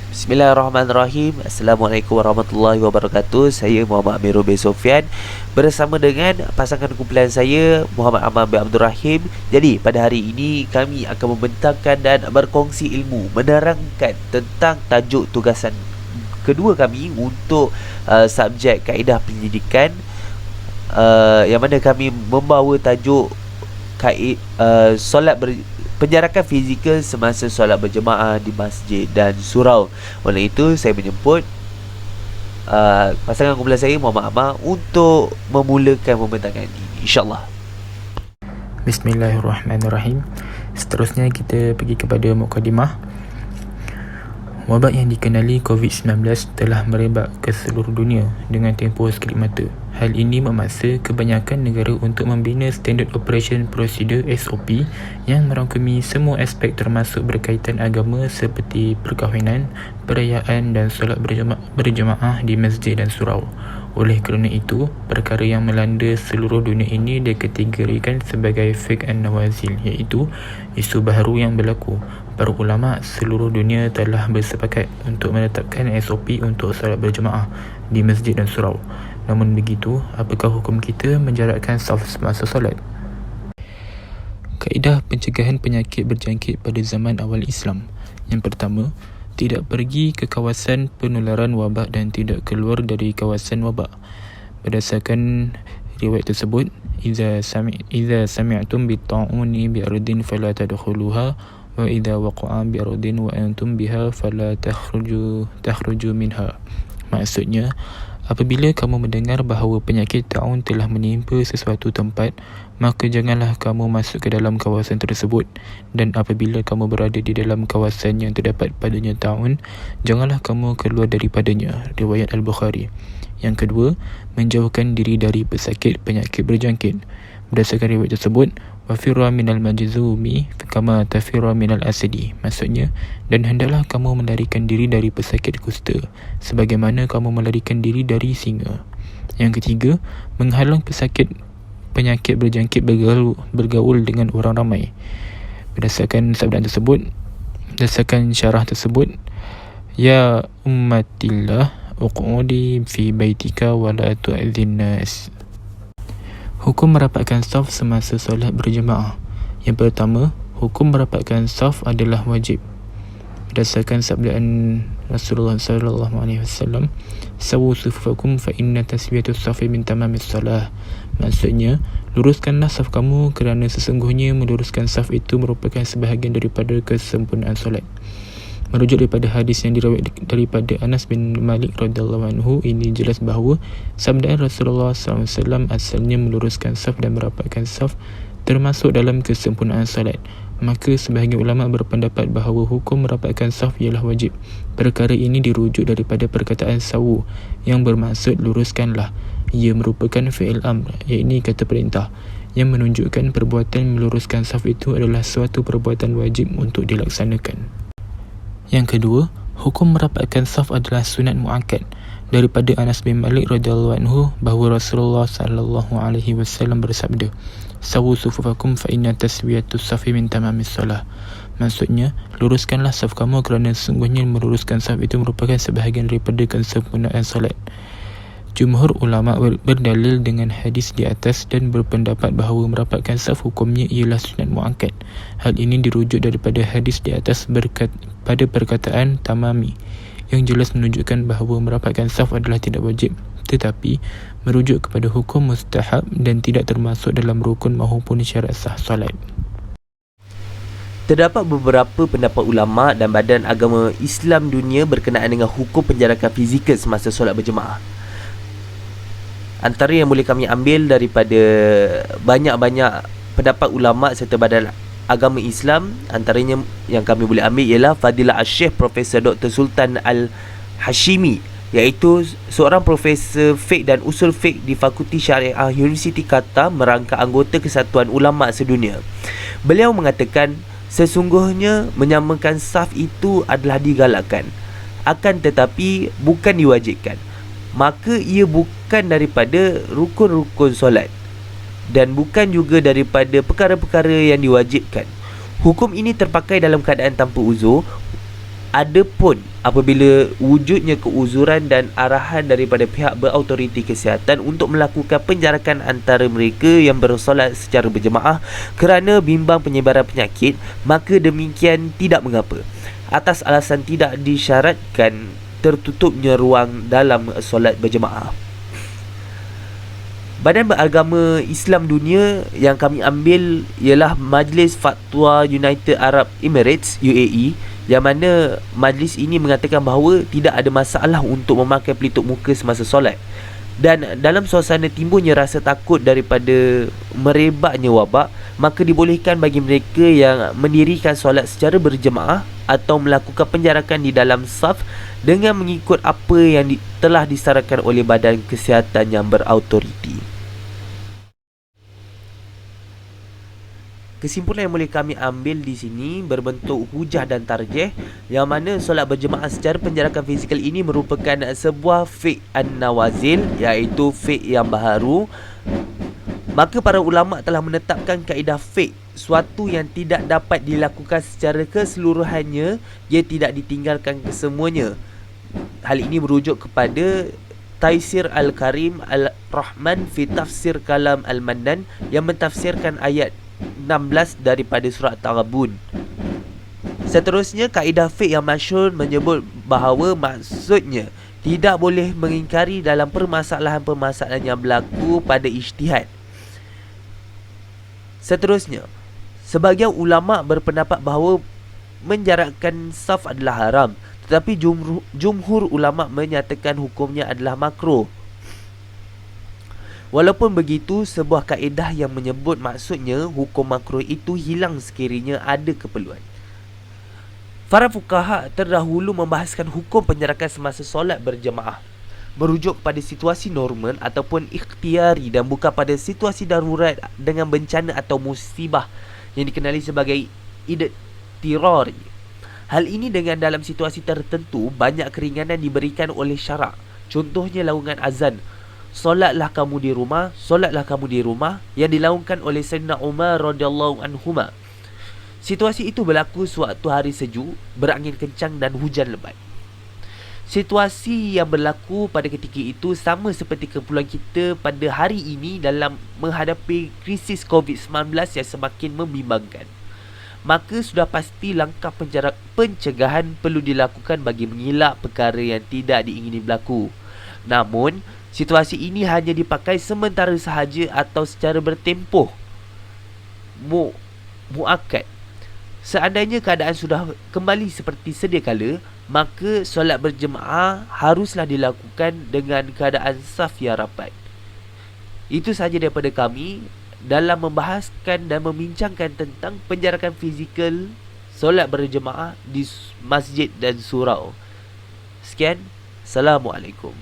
Bismillahirrahmanirrahim. Assalamualaikum warahmatullahi wabarakatuh. Saya Muhammad Amirul bin Sofyan bersama dengan pasangan kumpulan saya Muhammad Aman bin Abdul Rahim. Jadi pada hari ini kami akan membentangkan dan berkongsi ilmu, menerangkan tentang tajuk tugasan kedua kami untuk subjek kaedah pendidikan, yang mana kami membawa tajuk penjarakan fizikal semasa solat berjemaah di masjid dan surau. Oleh itu saya menjemput pasangan kumpulan saya Muhammad Amar untuk memulakan pembentangkan ini, insyaAllah. Bismillahirrahmanirrahim. Seterusnya kita pergi kepada mukadimah. Wabak yang dikenali COVID-19 telah merebak ke seluruh dunia dengan tempoh sekelip mata. Hal ini memaksa kebanyakan negara untuk membina Standard Operation Procedure SOP yang merangkumi semua aspek termasuk berkaitan agama seperti perkahwinan, perayaan dan solat berjemaah di masjid dan surau. Oleh kerana itu, perkara yang melanda seluruh dunia ini dikategorikan sebagai fiqh an-nawazil, iaitu isu baharu yang berlaku. Para ulama seluruh dunia telah bersepakat untuk menetapkan SOP untuk solat berjemaah di masjid dan surau. Namun begitu, apakah hukum kita menjarakkan saf semasa solat? Kaedah pencegahan penyakit berjangkit pada zaman awal Islam. Yang pertama, tidak pergi ke kawasan penularan wabak dan tidak keluar dari kawasan wabak. Berdasarkan riwayat tersebut, Iza sami'tum bitta'uni bi'ardin fala tadkhuluha wa idza waqa'a bi'ardin wa antum biha fala takhruju minha. Maksudnya, apabila kamu mendengar bahawa penyakit ta'un telah menimpa sesuatu tempat, maka janganlah kamu masuk ke dalam kawasan tersebut. Dan apabila kamu berada di dalam kawasan yang terdapat padanya ta'un, janganlah kamu keluar daripadanya. Riwayat Al-Bukhari. Yang kedua, menjauhkan diri dari pesakit penyakit berjangkit. Berdasarkan riwayat tersebut, wafirra minal majzumi kama tafirra minal asadi. Maksudnya, dan hendaklah kamu melarikan diri dari pesakit kusta sebagaimana kamu melarikan diri dari singa. Yang ketiga, menghalang penyakit berjangkit bergaul dengan orang ramai. Berdasarkan syarah tersebut, ya ummatillah uqudi fi baitika wa la tu'adhin nas. Hukum merapatkan saf semasa solat berjemaah. Yang pertama, hukum merapatkan saf adalah wajib. Berdasarkan sabdaan Rasulullah SAW, sawu sufufakum fa inna taswiyatus safi min tamamis salah. Maksudnya, luruskanlah saf kamu kerana sesungguhnya meluruskan saf itu merupakan sebahagian daripada kesempurnaan solat. Merujuk daripada hadis yang diriwayatkan daripada Anas bin Malik radhiyallahu anhu, ini jelas bahawa sabdaan Rasulullah SAW asalnya meluruskan saf dan merapatkan saf termasuk dalam kesempurnaan salat. Maka sebahagian ulama berpendapat bahawa hukum merapatkan saf ialah wajib. Perkara ini dirujuk daripada perkataan sawu yang bermaksud luruskanlah. Ia merupakan fi'il amr, iaitu kata perintah, yang menunjukkan perbuatan meluruskan saf itu adalah suatu perbuatan wajib untuk dilaksanakan. Yang kedua, hukum merapatkan saf adalah sunat muakkad. Daripada Anas bin Malik radhiyallahu anhu bahawa Rasulullah sallallahu alaihi wasallam bersabda, sawu sufufakum fa inna taswiyatus safi min tamamis salah. Maksudnya, luruskanlah saf kamu kerana sesungguhnya meluruskan saf itu merupakan sebahagian daripada kesempurnaan salat. Jumhur ulama berdalil dengan hadis di atas dan berpendapat bahawa merapatkan saf hukumnya ialah sunat muakkad. Hal ini dirujuk daripada hadis di atas pada perkataan Tamami yang jelas menunjukkan bahawa merapatkan saf adalah tidak wajib, tetapi merujuk kepada hukum mustahab dan tidak termasuk dalam rukun maupun syarat sah solat. Terdapat beberapa pendapat ulama dan badan agama Islam dunia berkenaan dengan hukum penjarakan fizikal semasa solat berjemaah. Antara yang boleh kami ambil daripada banyak-banyak pendapat ulama serta badan agama Islam, antaranya yang kami boleh ambil ialah Fadilah Asy-Syaikh Profesor Dr. Sultan Al-Hashimi, iaitu seorang profesor fiqh dan usul fiqh di Fakulti Syariah Universiti Qatar, merangka anggota Kesatuan Ulama Sedunia. Beliau mengatakan sesungguhnya menyamakan saf itu adalah digalakkan, akan tetapi bukan diwajibkan. Maka ia bukan daripada rukun-rukun solat dan bukan juga daripada perkara-perkara yang diwajibkan. Hukum ini terpakai dalam keadaan tanpa uzur, Adapun apabila wujudnya keuzuran dan arahan daripada pihak berautoriti kesihatan untuk melakukan penjarakan antara mereka yang bersolat secara berjemaah kerana bimbang penyebaran penyakit, maka demikian tidak mengapa, atas alasan tidak disyaratkan tertutupnya ruang dalam solat berjemaah. Badan beragama Islam dunia yang kami ambil ialah Majlis Fatwa United Arab Emirates UAE, yang mana majlis ini mengatakan bahawa tidak ada masalah untuk memakai pelitup muka semasa solat. Dan dalam suasana timbulnya rasa takut daripada merebaknya wabak, maka dibolehkan bagi mereka yang mendirikan solat secara berjemaah atau melakukan penjarakan di dalam saf dengan mengikut apa yang telah disarankan oleh badan kesihatan yang berautoriti. Kesimpulan yang boleh kami ambil di sini berbentuk hujah dan tarjih, yang mana solat berjemaah secara penjarakan fizikal ini merupakan sebuah fiqh an-nawazil, iaitu fiqh yang baharu. Maka para ulama telah menetapkan kaedah fiqh, suatu yang tidak dapat dilakukan secara keseluruhannya, ia tidak ditinggalkan kesemuanya. Hal ini merujuk kepada Taisir Al-Karim Al-Rahman fi Tafsir Kalam Al-Mannan yang mentafsirkan ayat 16 daripada surah Taghabun. Seterusnya, kaedah fiqh yang masyhur menyebut bahawa maksudnya tidak boleh mengingkari dalam permasalahan-permasalahan yang berlaku pada ijtihad. Seterusnya, sebahagian ulama berpendapat bahawa menjarakkan saf adalah haram, tetapi jumhur ulama menyatakan hukumnya adalah makruh. Walaupun begitu, sebuah kaedah yang menyebut maksudnya hukum makruh itu hilang sekiranya ada keperluan. Para fuqaha terdahulu membahaskan hukum penjarakan semasa solat berjemaah merujuk kepada situasi normal ataupun ikhtiari dan bukan pada situasi darurat dengan bencana atau musibah yang dikenali sebagai idtirari. Hal ini dengan dalam situasi tertentu banyak keringanan diberikan oleh syarak. Contohnya laungan azan, solatlah kamu di rumah, solatlah kamu di rumah, yang dilaungkan oleh Sayyidina Umar radhiyallahu anhuma. Situasi itu berlaku sewaktu hari sejuk, berangin kencang dan hujan lebat. Situasi yang berlaku pada ketika itu sama seperti keperluan kita pada hari ini dalam menghadapi krisis COVID-19 yang semakin membimbangkan. Maka sudah pasti langkah pencegahan perlu dilakukan bagi mengelak perkara yang tidak diingini berlaku. Namun, situasi ini hanya dipakai sementara sahaja atau secara bertempoh muakkad. Seandainya keadaan sudah kembali seperti sedia kala, maka solat berjemaah haruslah dilakukan dengan keadaan saf yang rapat. Itu sahaja daripada kami dalam membahaskan dan membincangkan tentang penjarakan fizikal solat berjemaah di masjid dan surau. Sekian, Assalamualaikum.